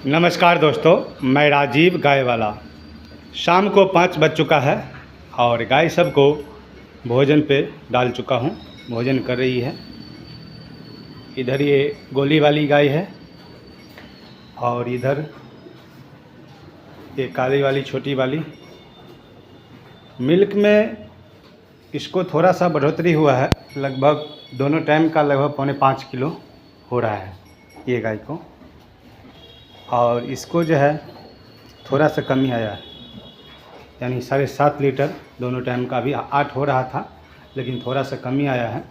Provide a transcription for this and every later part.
नमस्कार दोस्तों, मैं राजीव गाय वाला। शाम को 5 बज चुका है और गाय सबको भोजन पे डाल चुका हूँ। भोजन कर रही है। इधर ये गोली वाली गाय है और इधर ये काली वाली छोटी वाली। मिल्क में इसको थोड़ा सा बढ़ोतरी हुआ है, लगभग दोनों टाइम का लगभग 4.5 किलो हो रहा है ये गाय को। और इसको जो है थोड़ा सा कमी आया है, यानी 7.5 लीटर दोनों टाइम का। अभी 8 हो रहा था लेकिन थोड़ा सा कमी आया है।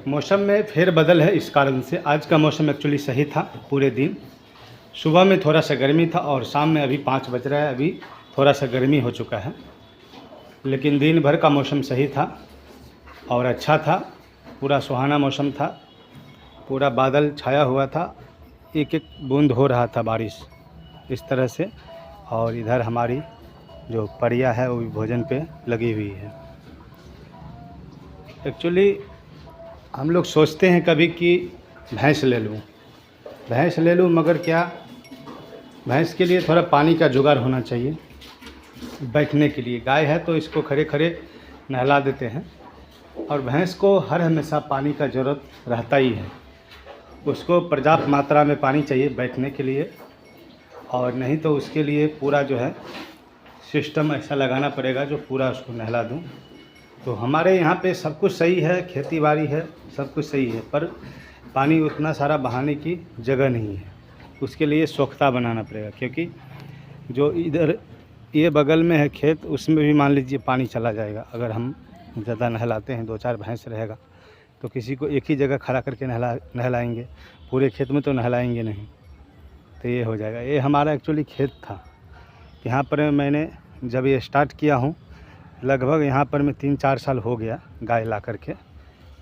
मौसम में फेरबदल है, इस कारण से आज का मौसम एक्चुअली सही था। पूरे दिन सुबह में थोड़ा सा गर्मी था और शाम में अभी 5 बज रहा है, अभी थोड़ा सा गर्मी हो चुका है। लेकिन दिन भर का मौसम सही था और अच्छा था, पूरा सुहाना मौसम था। पूरा बादल छाया हुआ था, एक एक बूंद हो रहा था बारिश इस तरह से। और इधर हमारी जो परिया है वो भी भोजन पे लगी हुई है। एक्चुअली हम लोग सोचते हैं कभी कि भैंस ले लूँ, मगर क्या, भैंस के लिए थोड़ा पानी का जुगाड़ होना चाहिए। बैठने के लिए गाय है तो इसको खड़े खड़े नहला देते हैं और भैंस को हर हमेशा पानी का ज़रूरत रहता ही है। उसको पर्याप्त मात्रा में पानी चाहिए बैठने के लिए, और नहीं तो उसके लिए पूरा जो है सिस्टम ऐसा लगाना पड़ेगा जो पूरा उसको नहला दूं। तो हमारे यहाँ पे सब कुछ सही है, खेती बाड़ी है, सब कुछ सही है, पर पानी उतना सारा बहाने की जगह नहीं है। उसके लिए सोख्ता बनाना पड़ेगा, क्योंकि जो इधर ये बगल में है खेत, उसमें भी मान लीजिए पानी चला जाएगा। अगर हम ज़्यादा नहलाते हैं, 2-4 भैंस रहेगा तो किसी को एक ही जगह खड़ा करके नहलाएंगे, पूरे खेत में तो नहलाएंगे नहीं, तो ये हो जाएगा। ये हमारा एक्चुअली खेत था। यहाँ पर मैंने जब ये स्टार्ट किया हूँ, लगभग यहाँ पर मैं 3-4 साल हो गया गाय ला करके।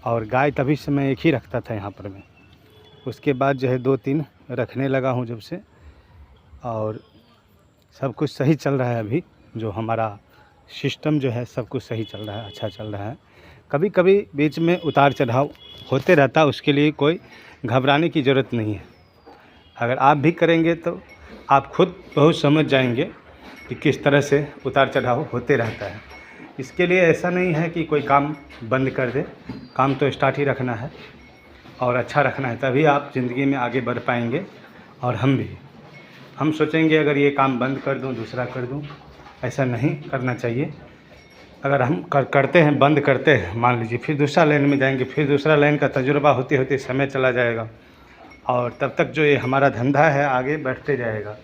और गाय तभी से मैं एक ही रखता था यहाँ पर मैं। उसके बाद जो है 2-3 रखने लगा हूँ जब से, और सब कुछ सही चल रहा है। अभी जो हमारा सिस्टम जो है सब कुछ सही चल रहा है, अच्छा चल रहा है। कभी कभी बीच में उतार चढ़ाव होते रहता है, उसके लिए कोई घबराने की ज़रूरत नहीं है। अगर आप भी करेंगे तो आप खुद बहुत समझ जाएंगे कि किस तरह से उतार चढ़ाव होते रहता है। इसके लिए ऐसा नहीं है कि कोई काम बंद कर दे, काम तो स्टार्ट ही रखना है और अच्छा रखना है, तभी आप ज़िंदगी में आगे बढ़ पाएंगे। और हम सोचेंगे अगर ये काम बंद कर दूं, दूसरा कर दूं, ऐसा नहीं करना चाहिए। अगर हम करते हैं, बंद करते हैं, मान लीजिए, फिर दूसरा लाइन में जाएंगे, फिर दूसरा लाइन का तजुर्बा होते होते समय चला जाएगा और तब तक जो ये हमारा धंधा है आगे बढ़ते जाएगा।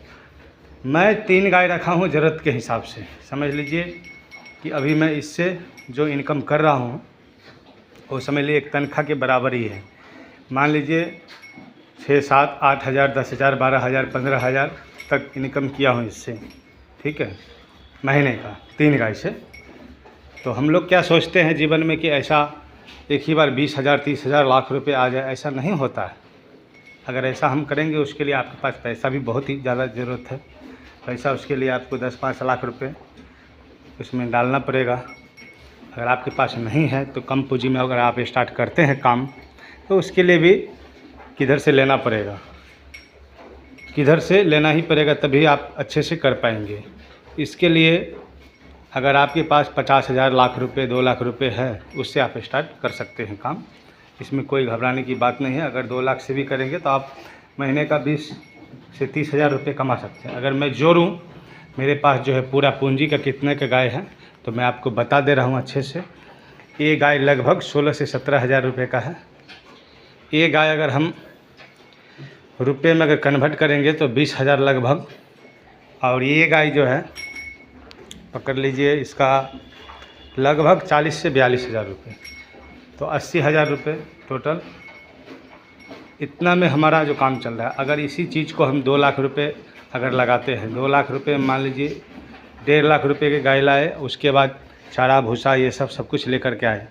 मैं 3 गाय रखा हूँ ज़रूरत के हिसाब से। समझ लीजिए कि अभी मैं इससे जो इनकम कर रहा हूँ वो समझ लीजिए एक तनख्वाह के बराबर ही है। मान लीजिए 6-7-8 हज़ार, 10 हज़ार, 12 हज़ार, 15 हज़ार तक इनकम किया हूँ इससे, ठीक है, महीने का 3 गाय से। तो हम लोग क्या सोचते हैं जीवन में कि ऐसा एक ही बार 20 हज़ार, 30 हज़ार, लाख रुपए आ जाए, ऐसा नहीं होता है। अगर ऐसा हम करेंगे उसके लिए आपके पास पैसा भी बहुत ही ज़्यादा ज़रूरत है। पैसा उसके लिए आपको 10-5 लाख रुपए उसमें डालना पड़ेगा। अगर आपके पास नहीं है तो कम पूंजी में अगर आप स्टार्ट करते हैं काम, तो उसके लिए भी किधर से लेना पड़ेगा, किधर से लेना ही पड़ेगा, तभी आप अच्छे से कर पाएंगे। इसके लिए अगर आपके पास 50 हज़ार, लाख रुपए, 2 लाख रुपए है, उससे आप स्टार्ट कर सकते हैं काम। इसमें कोई घबराने की बात नहीं है। अगर 2 लाख से भी करेंगे तो आप महीने का 20 से 30 हज़ार रुपये कमा सकते हैं। अगर मैं जोड़ूं, मेरे पास जो है पूरा पूंजी का कितने का गाय है तो मैं आपको बता दे रहा हूं अच्छे से। ये गाय लगभग 16 से 17 हज़ार रुपये का है। ये गाय अगर हम रुपये में अगर कन्वर्ट करेंगे तो 20 हज़ार लगभग। और ये गाय जो है पकड़ लीजिए, इसका लगभग 40 से 42 हज़ार रुपये, तो 80 हज़ार रुपये टोटल। इतना में हमारा जो काम चल रहा है। अगर इसी चीज़ को हम 2 लाख रुपये अगर लगाते हैं, 2 लाख रुपये मान लीजिए 1.5 लाख रुपये के गाय लाए, उसके बाद चारा भूसा ये सब कुछ लेकर के आए,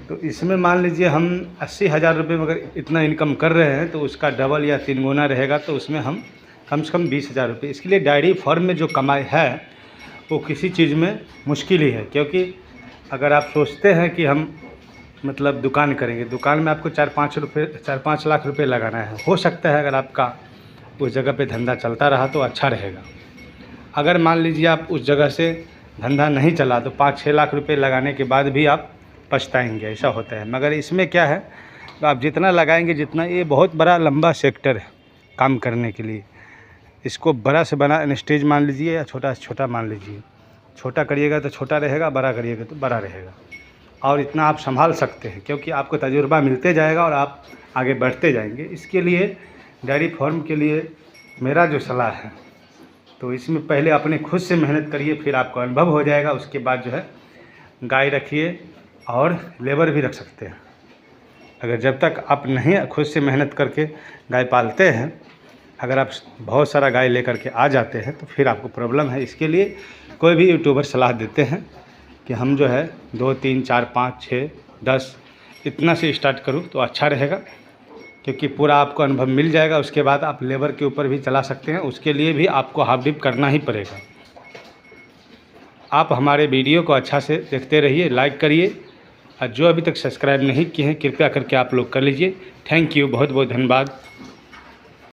तो इसमें मान लीजिए हम 80 हज़ार रुपये में अगर इतना इनकम कर रहे हैं तो उसका डबल या 3 गुना रहेगा, तो उसमें हम कम से कम 20 हज़ार रुपये। इसके लिए डायरी फार्म में जो कमाई है वो किसी चीज़ में मुश्किल ही है, क्योंकि अगर आप सोचते हैं कि हम मतलब दुकान करेंगे, दुकान में आपको 4-5 लाख रुपए लगाना है। हो सकता है अगर आपका उस जगह पे धंधा चलता रहा तो अच्छा रहेगा। अगर मान लीजिए आप उस जगह से धंधा नहीं चला तो 5-6 लाख रुपए लगाने के बाद भी आप पछताएंगे, ऐसा होता है। मगर इसमें क्या है, तो आप जितना लगाएंगे, जितना, ये बहुत बड़ा लंबा सेक्टर है काम करने के लिए। इसको बड़ा से बड़ा इंडस्ट्रीज मान लीजिए या छोटा से छोटा मान लीजिए। छोटा करिएगा तो छोटा रहेगा, बड़ा करिएगा तो बड़ा रहेगा। और इतना आप संभाल सकते हैं क्योंकि आपको तजुर्बा मिलते जाएगा और आप आगे बढ़ते जाएंगे। इसके लिए डेयरी फार्म के लिए मेरा जो सलाह है, तो इसमें पहले अपने खुद से मेहनत करिए, फिर आपको अनुभव हो जाएगा। उसके बाद जो है गाय रखिए और लेबर भी रख सकते हैं। अगर जब तक आप नहीं खुद से मेहनत करके गाय पालते हैं, अगर आप बहुत सारा गाय लेकर के आ जाते हैं तो फिर आपको प्रॉब्लम है। इसके लिए कोई भी यूट्यूबर सलाह देते हैं कि हम जो है 2, 3, 4, 5, 6, 10 इतना से स्टार्ट करूं तो अच्छा रहेगा, क्योंकि पूरा आपको अनुभव मिल जाएगा। उसके बाद आप लेबर के ऊपर भी चला सकते हैं, उसके लिए भी आपको हाफ डिप करना ही पड़ेगा। आप हमारे वीडियो को अच्छा से देखते रहिए, लाइक करिए, और जो अभी तक सब्सक्राइब नहीं किए हैं कृपया करके आप लोग कर लीजिए। थैंक यू, बहुत बहुत धन्यवाद।